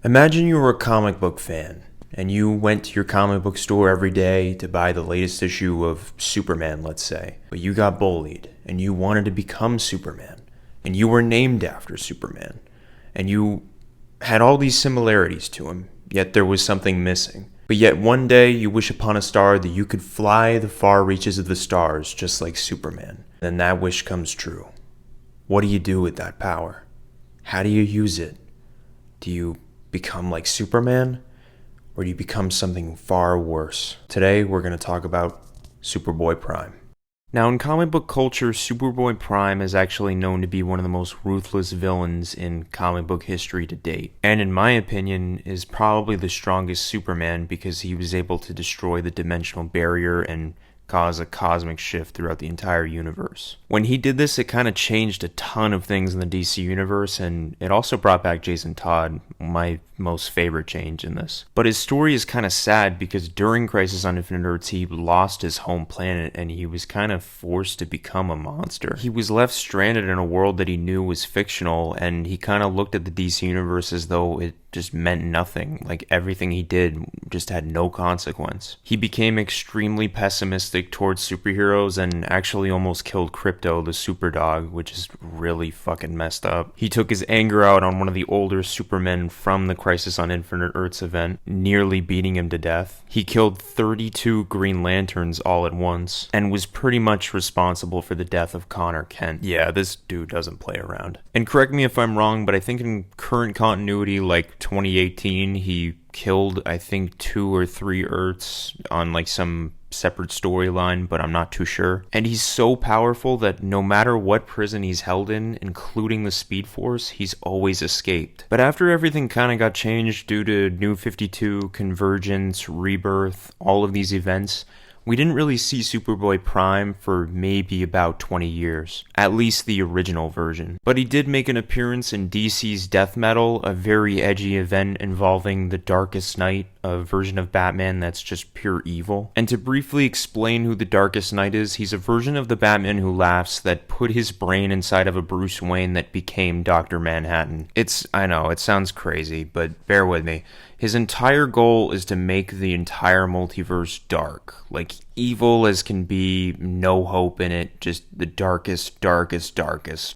Imagine you were a comic book fan, and you went to your comic book store every day to buy the latest issue of Superman, let's say. But you got bullied, and you wanted to become Superman, and you were named after Superman, and you had all these similarities to him, yet there was something missing. But yet one day you wish upon a star that you could fly the far reaches of the stars just like Superman. Then that wish comes true. What do you do with that power? How do you use it? Do you become like Superman? Or do you become something far worse? Today we're going to talk about Superboy Prime. Now, in comic book culture, Superboy Prime is actually known to be one of the most ruthless villains in comic book history to date. And in my opinion, is probably the strongest Superman because he was able to destroy the dimensional barrier and cause a cosmic shift throughout the entire universe. When he did this, it kind of changed a ton of things in the DC universe, and it also brought back Jason Todd, my most favorite change in this. But his story is kind of sad because during Crisis on Infinite Earths, he lost his home planet and he was kind of forced to become a monster. He was left stranded in a world that he knew was fictional, and he kind of looked at the DC universe as though it just meant nothing. Like everything he did just had no consequence. He became extremely pessimistic towards superheroes and actually almost killed Crypto, the Superdog, which is really fucking messed up. He took his anger out on one of the older Supermen from the Crisis on Infinite Earths event, nearly beating him to death. He killed 32 Green Lanterns all at once, and was pretty much responsible for the death of Connor Kent. Yeah, this dude doesn't play around. And correct me if I'm wrong, but I think in current continuity, like 2018, he killed, I think, 2 or 3 Earths on like some separate storyline, but I'm not too sure. And he's so powerful that no matter what prison he's held in, including the Speed Force, he's always escaped. But after everything kind of got changed due to New 52, Convergence, Rebirth, all of these events, we didn't really see Superboy Prime for maybe about 20 years, at least the original version. But he did make an appearance in DC's Death Metal, a very edgy event involving the Darkest Knight, a version of Batman that's just pure evil. And to briefly explain who the Darkest Knight is, he's a version of the Batman who laughs that put his brain inside of a Bruce Wayne that became Dr. Manhattan. I know, it sounds crazy, but bear with me. His entire goal is to make the entire multiverse dark. Like, evil as can be, no hope in it, just the darkest multiverse.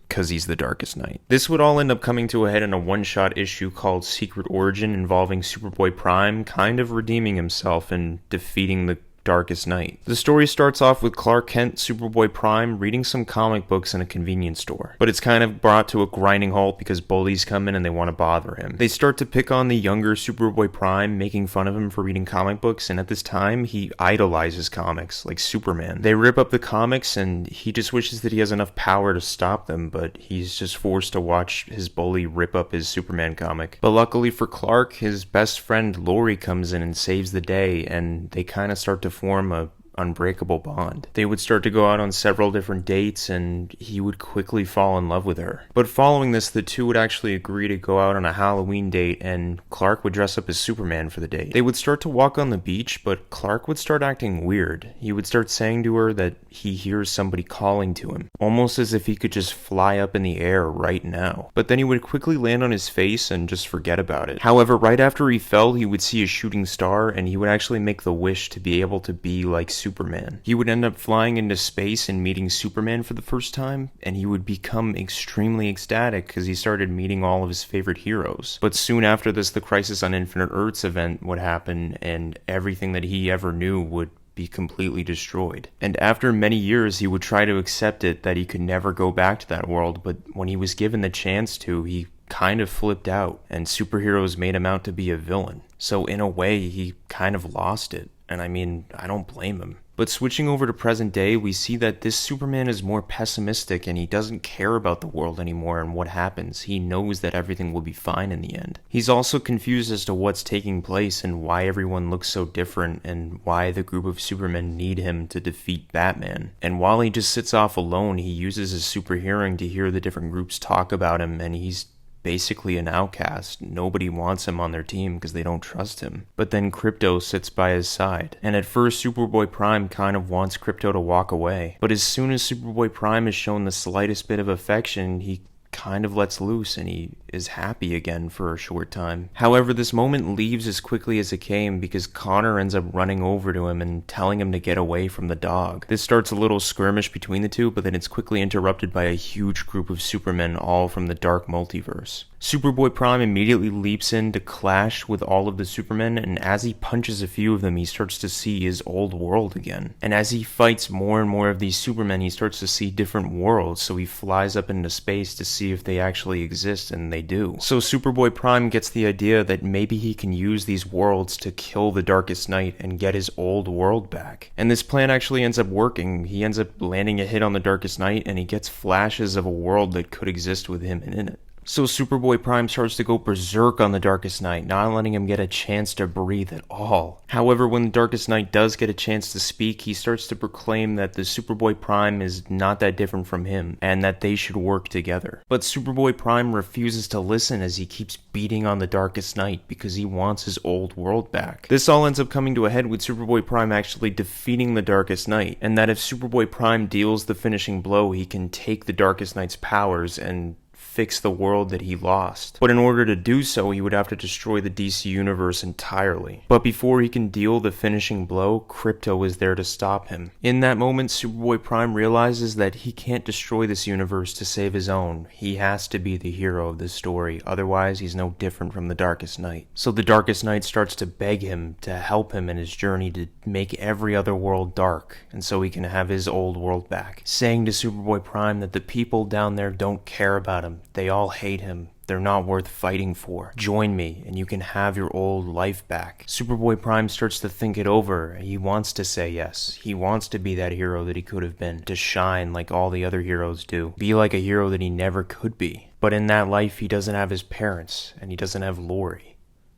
Because he's the Darkest Knight. This would all end up coming to a head in a one-shot issue called Secret Origin involving Superboy Prime kind of redeeming himself and defeating the Darkest Knight. The story starts off with Clark Kent, Superboy Prime, reading some comic books in a convenience store. But it's kind of brought to a grinding halt because bullies come in and they want to bother him. They start to pick on the younger Superboy Prime, making fun of him for reading comic books, and at this time, he idolizes comics, like Superman. They rip up the comics, and he just wishes that he has enough power to stop them, but he's just forced to watch his bully rip up his Superman comic. But luckily for Clark, his best friend Lori comes in and saves the day, and they kind of start to form a unbreakable bond. They would start to go out on several different dates, and he would quickly fall in love with her. But following this, the two would actually agree to go out on a Halloween date, and Clark would dress up as Superman for the date. They would start to walk on the beach, but Clark would start acting weird. He would start saying to her that he hears somebody calling to him, almost as if he could just fly up in the air right now. But then he would quickly land on his face and just forget about it. However, right after he fell, he would see a shooting star, and he would actually make the wish to be able to be like Superman. He would end up flying into space and meeting Superman for the first time, and he would become extremely ecstatic because he started meeting all of his favorite heroes. But soon after this, the Crisis on Infinite Earths event would happen, and everything that he ever knew would be completely destroyed. And after many years, he would try to accept it that he could never go back to that world, but when he was given the chance to, he kind of flipped out, and superheroes made him out to be a villain. So in a way, he kind of lost it. And I mean, I don't blame him. But switching over to present day, we see that this Superman is more pessimistic and he doesn't care about the world anymore and what happens. He knows that everything will be fine in the end. He's also confused as to what's taking place and why everyone looks so different and why the group of Supermen need him to defeat Batman. And while he just sits off alone, he uses his super hearing to hear the different groups talk about him, and he's basically an outcast. Nobody wants him on their team because they don't trust him. But then Crypto sits by his side. And at first, Superboy Prime kind of wants Crypto to walk away. But as soon as Superboy Prime is shown the slightest bit of affection, he kind of lets loose and he is happy again for a short time. However, this moment leaves as quickly as it came because Connor ends up running over to him and telling him to get away from the dog. This starts a little skirmish between the two, but then it's quickly interrupted by a huge group of Supermen, all from the dark multiverse. Superboy Prime immediately leaps in to clash with all of the Supermen, and as he punches a few of them, he starts to see his old world again. And as he fights more and more of these Supermen, he starts to see different worlds, so he flies up into space to see if they actually exist, and they do. So Superboy Prime gets the idea that maybe he can use these worlds to kill the Darkest Knight and get his old world back. And this plan actually ends up working. He ends up landing a hit on the Darkest Knight, and he gets flashes of a world that could exist with him in it. So Superboy Prime starts to go berserk on the Darkest Knight, not letting him get a chance to breathe at all. However, when the Darkest Knight does get a chance to speak, he starts to proclaim that the Superboy Prime is not that different from him, and that they should work together. But Superboy Prime refuses to listen as he keeps beating on the Darkest Knight because he wants his old world back. This all ends up coming to a head with Superboy Prime actually defeating the Darkest Knight, and that if Superboy Prime deals the finishing blow, he can take the Darkest Knight's powers and fix the world that he lost. But in order to do so, he would have to destroy the DC Universe entirely. But before he can deal the finishing blow, Krypto is there to stop him. In that moment, Superboy Prime realizes that he can't destroy this universe to save his own. He has to be the hero of this story, otherwise he's no different from the Darkest Knight. So the Darkest Knight starts to beg him to help him in his journey to make every other world dark, and so he can have his old world back, saying to Superboy Prime that the people down there don't care about him. They all hate him. They're not worth fighting for. Join me, and you can have your old life back. Superboy Prime starts to think it over. He wants to say yes. He wants to be that hero that he could have been, to shine like all the other heroes do. Be like a hero that he never could be. But in that life, he doesn't have his parents, and he doesn't have Lori.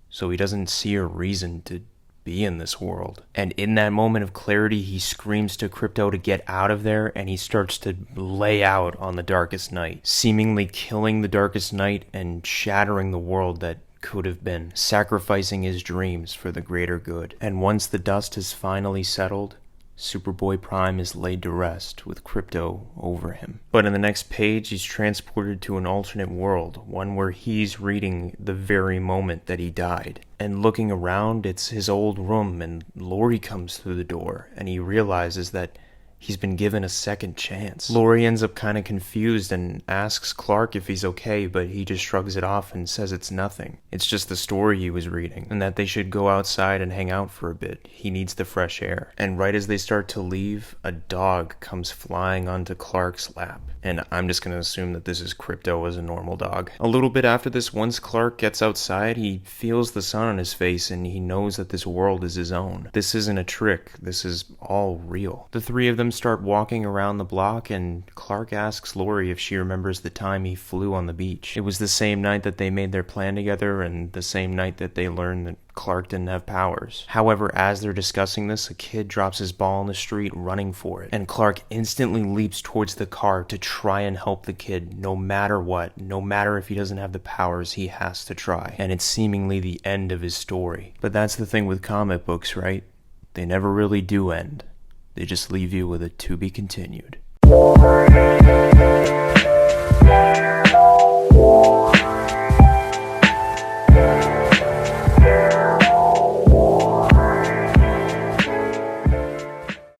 So he doesn't see a reason to be in this world. And in that moment of clarity, he screams to Krypto to get out of there, and he starts to lay out on the Darkest Knight, seemingly killing the Darkest Knight and shattering the world that could have been, sacrificing his dreams for the greater good. And once the dust has finally settled, Superboy Prime is laid to rest with Krypto over him. But in the next page, he's transported to an alternate world, one where he's reading the very moment that he died. And looking around, it's his old room, and Lori comes through the door, and he realizes that he's been given a second chance. Lori ends up kind of confused and asks Clark if he's okay, but he just shrugs it off and says it's nothing. It's just the story he was reading, and that they should go outside and hang out for a bit. He needs the fresh air. And right as they start to leave, a dog comes flying onto Clark's lap. And I'm just going to assume that this is Krypto as a normal dog. A little bit after this, once Clark gets outside, he feels the sun on his face and he knows that this world is his own. This isn't a trick. This is all real. The three of them start walking around the block, and Clark asks Lori if she remembers the time he flew on the beach. It was the same night that they made their plan together, and the same night that they learned that Clark didn't have powers. However, as they're discussing this, a kid drops his ball in the street running for it, and Clark instantly leaps towards the car to try and help the kid, no matter what. No matter if he doesn't have the powers, he has to try. And it's seemingly the end of his story. But that's the thing with comic books, right? They never really do end. They just leave you with a to be continued.